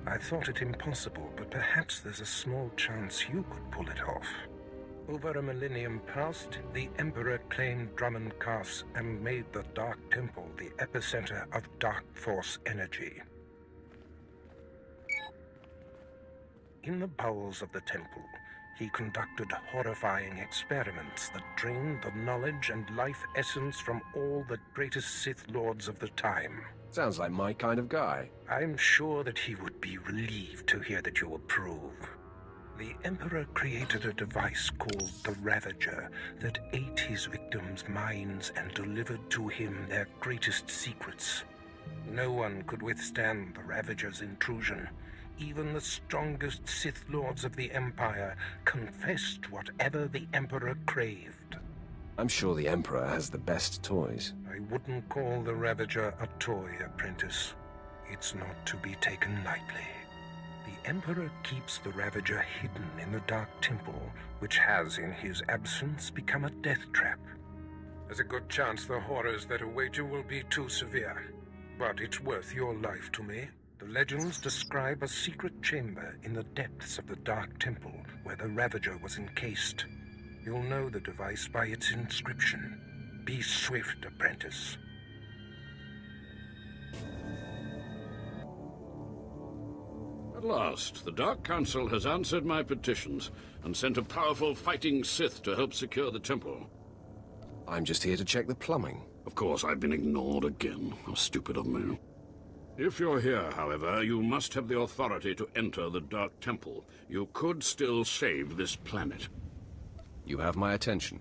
E: I thought it impossible, but perhaps there's a small chance you could pull it off. Over a millennium past, the Emperor claimed Drummond Cass and made the Dark Temple the epicenter of Dark Force energy. In the bowels of the temple, he conducted horrifying experiments that drained the knowledge and life essence from all the greatest Sith Lords of the time.
B: Sounds like my kind of guy.
E: I'm sure that he would be relieved to hear that you approve. The Emperor created a device called the Ravager that ate his victims' minds and delivered to him their greatest secrets. No one could withstand the Ravager's intrusion. Even the strongest Sith Lords of the Empire confessed whatever the Emperor craved.
B: I'm sure the Emperor has the best toys.
E: I wouldn't call the Ravager a toy, apprentice. It's not to be taken lightly. The Emperor keeps the Ravager hidden in the Dark Temple, which has, in his absence, become a death trap. There's a good chance the horrors that await you will be too severe, but it's worth your life to me. The legends describe a secret chamber in the depths of the Dark Temple where the Ravager was encased. You'll know the device by its inscription. Be swift, apprentice.
M: At last, the Dark Council has answered my petitions and sent a powerful fighting Sith to help secure the temple.
B: I'm just here to check the plumbing.
M: Of course, I've been ignored again. How stupid of me. If you're here, however, you must have the authority to enter the Dark Temple. You could still save this planet.
B: You have my attention.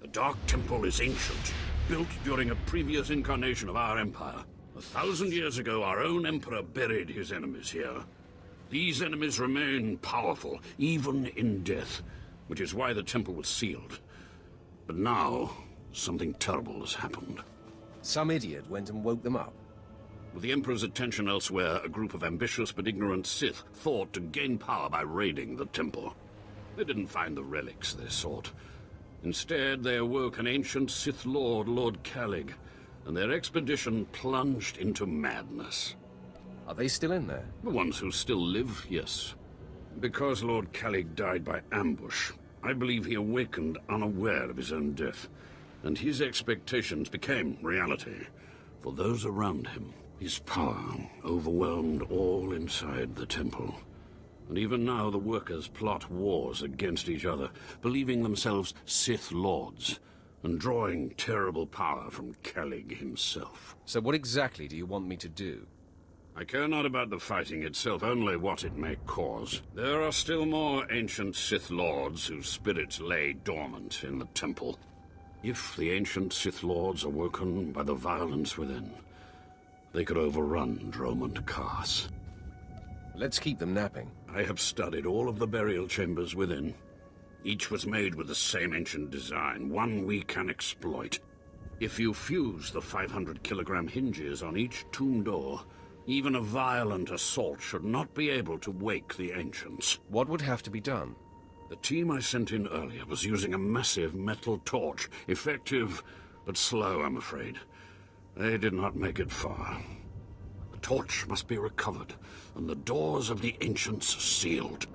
M: The Dark Temple is ancient, built during a previous incarnation of our empire. 1,000 years ago, our own emperor buried his enemies here. These enemies remain powerful, even in death, which is why the temple was sealed. But now, something terrible has happened.
B: Some idiot went and woke them up.
M: With the Emperor's attention elsewhere, a group of ambitious but ignorant Sith thought to gain power by raiding the temple. They didn't find the relics they sought. Instead, they awoke an ancient Sith Lord, Lord Calig, and their expedition plunged into madness.
B: Are they still in there?
M: The ones who still live, yes. Because Lord Calig died by ambush, I believe he awakened unaware of his own death, and his expectations became reality for those around him. His power overwhelmed all inside the temple. And even now the workers plot wars against each other, believing themselves Sith Lords, and drawing terrible power from Calig himself.
B: So what exactly do you want me to do?
M: I care not about the fighting itself, only what it may cause. There are still more ancient Sith Lords whose spirits lay dormant in the temple. If the ancient Sith Lords are woken by the violence within, they could overrun Dromund Kaas.
B: Let's keep them napping.
M: I have studied all of the burial chambers within. Each was made with the same ancient design, one we can exploit. If you fuse the 500-kilogram hinges on each tomb door, even a violent assault should not be able to wake the ancients.
B: What would have to be done?
M: The team I sent in earlier was using a massive metal torch. Effective, but slow, I'm afraid. They did not make it far. The torch must be recovered, and the doors of the ancients sealed.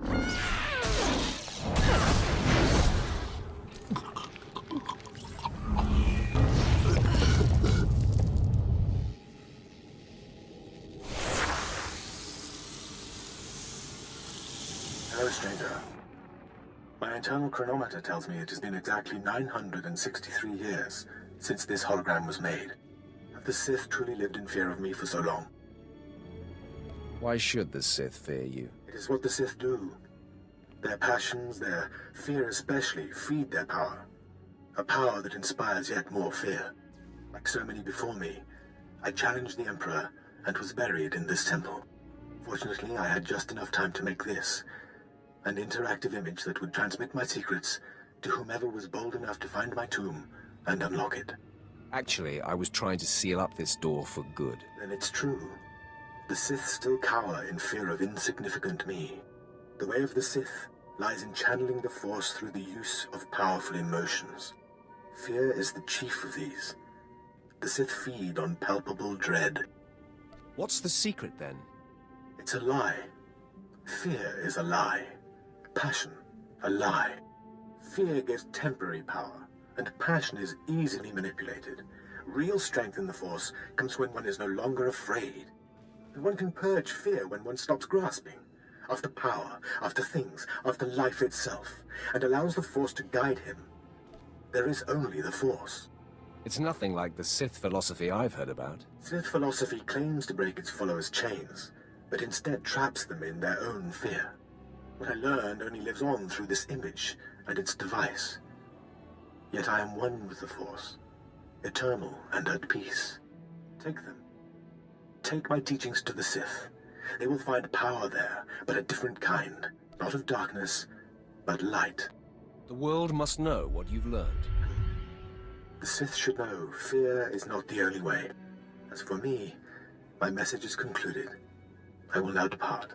T: Hello, stranger. My internal chronometer tells me it has been exactly 963 years since this hologram was made. Have the Sith truly lived in fear of me for so long?
B: Why should the Sith fear you?
T: It is what the Sith do. Their passions, their fear especially, feed their power. A power that inspires yet more fear. Like so many before me, I challenged the Emperor and was buried in this temple. Fortunately, I had just enough time to make this, an interactive image that would transmit my secrets to whomever was bold enough to find my tomb and unlock it.
B: Actually, I was trying to seal up this door for good.
T: Then it's true. The Sith still cower in fear of insignificant me. The way of the Sith lies in channeling the Force through the use of powerful emotions. Fear is the chief of these. The Sith feed on palpable dread.
B: What's the secret, then?
T: It's a lie. Fear is a lie. Passion, a lie. Fear gives temporary power, and passion is easily manipulated. Real strength in the Force comes when one is no longer afraid. And one can purge fear when one stops grasping after power, after things, after life itself, and allows the Force to guide him. There is only the Force.
B: It's nothing like the Sith philosophy I've heard about.
T: Sith philosophy claims to break its followers' chains, but instead traps them in their own fear. What I learned only lives on through this image and its device. Yet I am one with the Force, eternal and at peace. Take them. Take my teachings to the Sith. They will find power there, but a different kind. Not of darkness, but light.
B: The world must know what you've learned.
T: The Sith should know fear is not the only way. As for me, my message is concluded. I will now depart.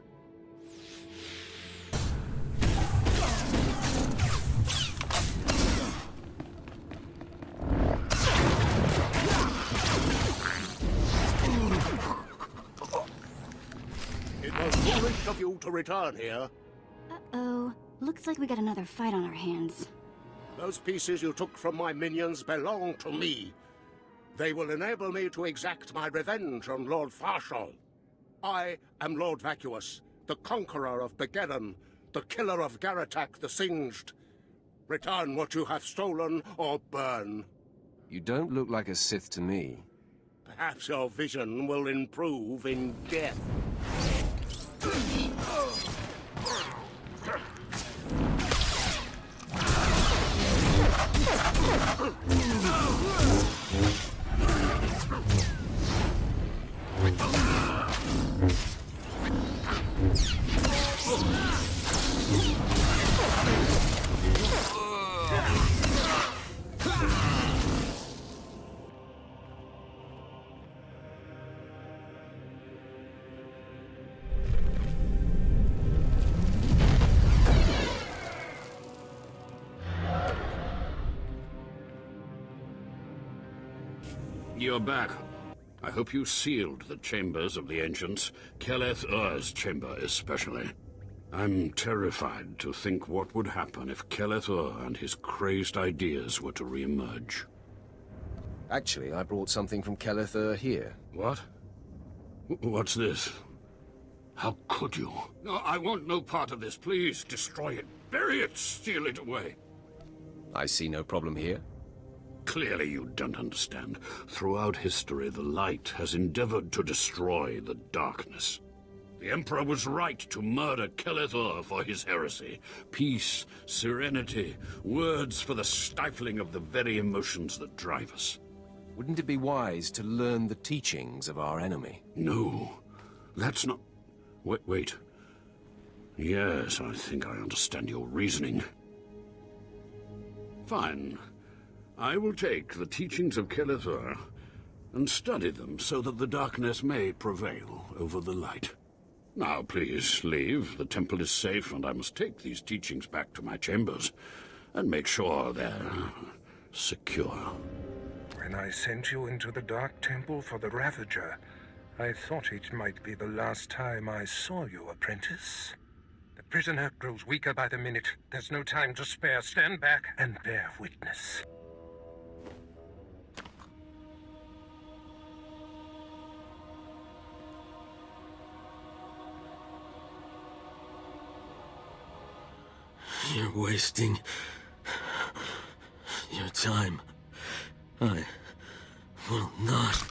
S: It was foolish of you to return here.
N: Uh-oh. Looks like we got another fight on our hands.
S: Those pieces you took from my minions belong to me. They will enable me to exact my revenge on Lord Farshal. I am Lord Vacuous, the conqueror of Begeddon, the killer of Garatak the Singed. Return what you have stolen, or burn.
B: You don't look like a Sith to me.
S: Perhaps your vision will improve in death.
M: You're back. I hope you sealed the chambers of the ancients, Keleth Ur's chamber especially. I'm terrified to think what would happen if Keleth Ur and his crazed ideas were to re-emerge.
B: Actually, I brought something from Keleth Ur here.
M: What? What's this? How could you? No, I want no part of this. Please, destroy it. Bury it. Steal it away.
B: I see no problem here.
M: Clearly you don't understand. Throughout history, the light has endeavored to destroy the darkness. The Emperor was right to murder Keleth Ur for his heresy. Peace, serenity, words for the stifling of the very emotions that drive us.
B: Wouldn't it be wise to learn the teachings of our enemy?
M: No, that's not... Wait. Yes, I think I understand your reasoning. Fine. I will take the teachings of Keleth Ur and study them so that the darkness may prevail over the light. Now, please, leave. The temple is safe, and I must take these teachings back to my chambers and make sure they're secure.
E: When I sent you into the Dark Temple for the Ravager, I thought it might be the last time I saw you, apprentice. The prisoner grows weaker by the minute. There's no time to spare. Stand back and bear witness.
I: You're wasting your time. I will not.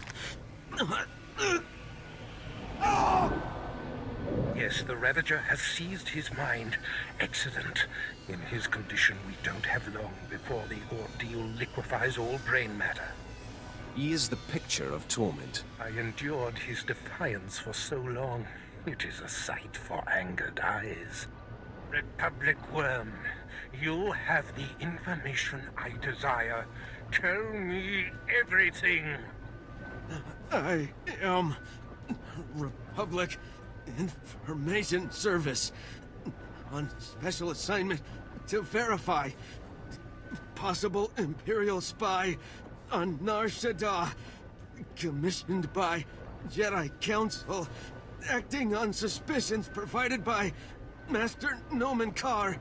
E: Yes, the Ravager has seized his mind. Excellent. In his condition, we don't have long before the ordeal liquefies all brain matter.
B: He is the picture of torment.
E: I endured his defiance for so long. It is a sight for angered eyes. Republic Worm, you have the information I desire. Tell me everything.
I: I am Republic Information Service on special assignment to verify possible Imperial spy on Nar Shaddaa, commissioned by Jedi Council, acting on suspicions provided by Master Nomen Karr.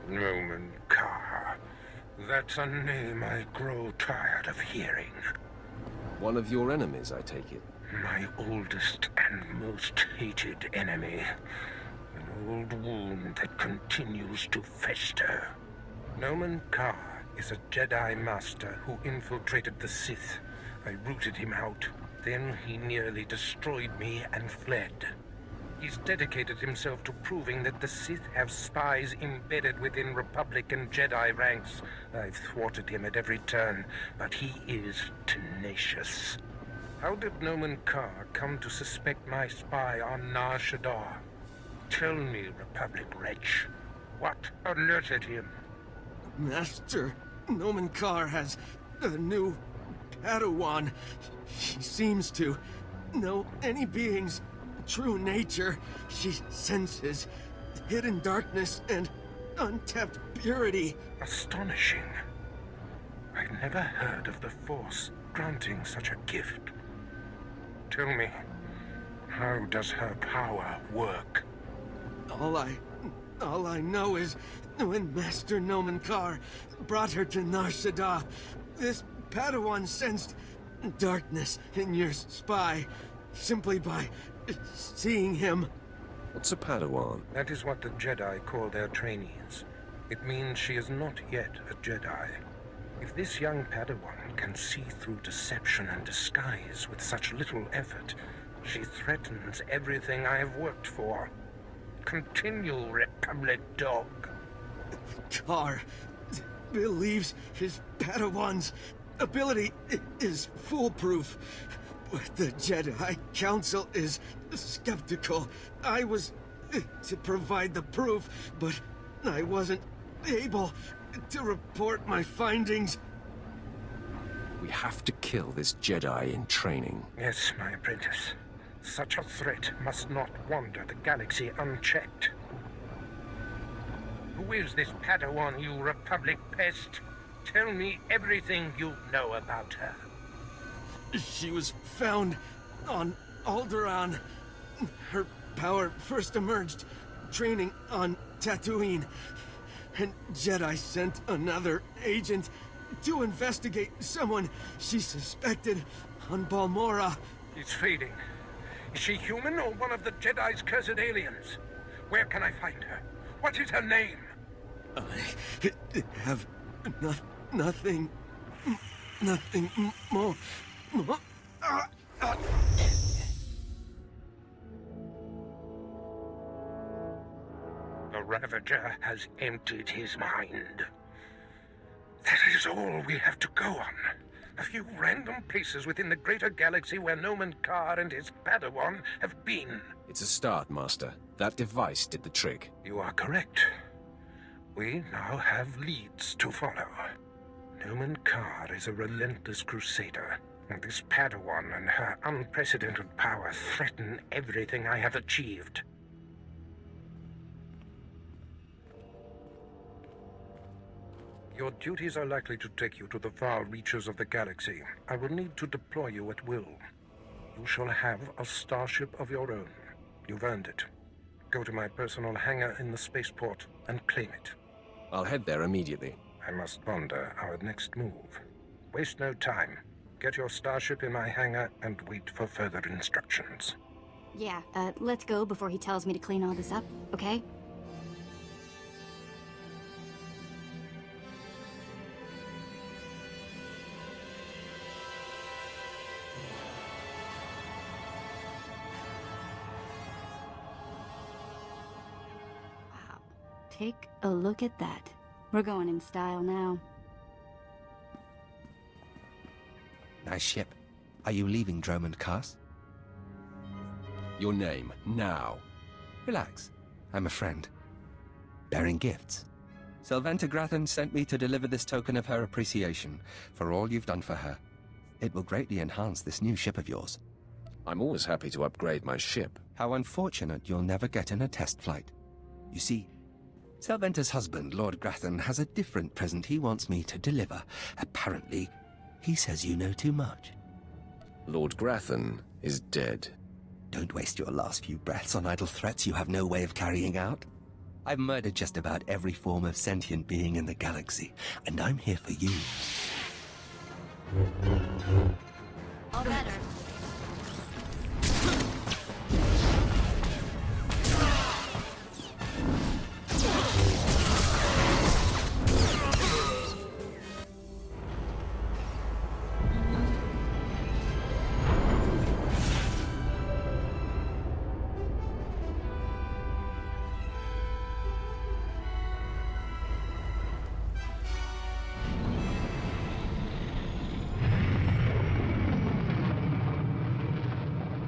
E: Nomen Karr. That's a name I grow tired of hearing.
B: One of your enemies, I take it.
E: My oldest and most hated enemy. An old wound that continues to fester. Nomen Karr is a Jedi Master who infiltrated the Sith. I rooted him out. Then he nearly destroyed me and fled. He's dedicated himself to proving that the Sith have spies embedded within Republic and Jedi ranks. I've thwarted him at every turn, but he is tenacious. How did Noman Carr come to suspect my spy on Nar Shaddaa? Tell me, Republic wretch, what alerted him?
I: Master Noman Carr has a new Padawan. She seems to know any being's true nature. She senses hidden darkness and untapped purity.
E: Astonishing. I've never heard of the Force granting such a gift. Tell me, how does her power work?
I: All I know is when Master Noman Carr brought her to Nar Shaddaa, this Padawan sensed darkness in your spy simply by seeing him.
B: What's a Padawan?
E: That is what the Jedi call their trainees. It means she is not yet a Jedi. If this young Padawan can see through deception and disguise with such little effort, she threatens everything I have worked for. Continue, Republic dog.
I: Carr believes his Padawan's ability is foolproof, but the Jedi Council is skeptical. I was to provide the proof, but I wasn't able to report my findings.
B: We have to kill this Jedi in training.
E: Yes, my apprentice. Such a threat must not wander the galaxy unchecked. Who is this Padawan, you Republic pest? Tell me everything you know about her.
I: She was found on Alderaan. Her power first emerged training on Tatooine. And Jedi sent another agent to investigate someone she suspected on Balmorra.
E: It's fading. Is she human or one of the Jedi's cursed aliens? Where can I find her? What is her name?
I: I have nothing more.
E: The Ravager has emptied his mind. That is all we have to go on. A few random places within the greater galaxy where Noman Carr and his Padawan have been.
B: It's a start, Master. That device did the trick.
E: You are correct. We now have leads to follow. Noman Carr is a relentless crusader, and this Padawan and her unprecedented power threaten everything I have achieved. Your duties are likely to take you to the far reaches of the galaxy. I will need to deploy you at will. You shall have a starship of your own. You've earned it. Go to my personal hangar in the spaceport and claim it.
B: I'll head there immediately.
E: I must ponder our next move. Waste no time. Get your starship in my hangar and wait for further instructions.
N: Yeah, let's go before he tells me to clean all this up, okay? Take a look at that. We're going in style now.
A: Nice ship. Are you leaving Dromund Kaas?
B: Your name, now.
A: Relax. I'm a friend. Bearing gifts. Sylventa Grathan sent me to deliver this token of her appreciation for all you've done for her. It will greatly enhance this new ship of yours.
B: I'm always happy to upgrade my ship.
A: How unfortunate you'll never get in a test flight. You see, Sylventa's husband, Lord Grathan, has a different present he wants me to deliver. Apparently, he says you know too much.
B: Lord Grathan is dead.
A: Don't waste your last few breaths on idle threats you have no way of carrying out. I've murdered just about every form of sentient being in the galaxy, and I'm here for you.
N: All better.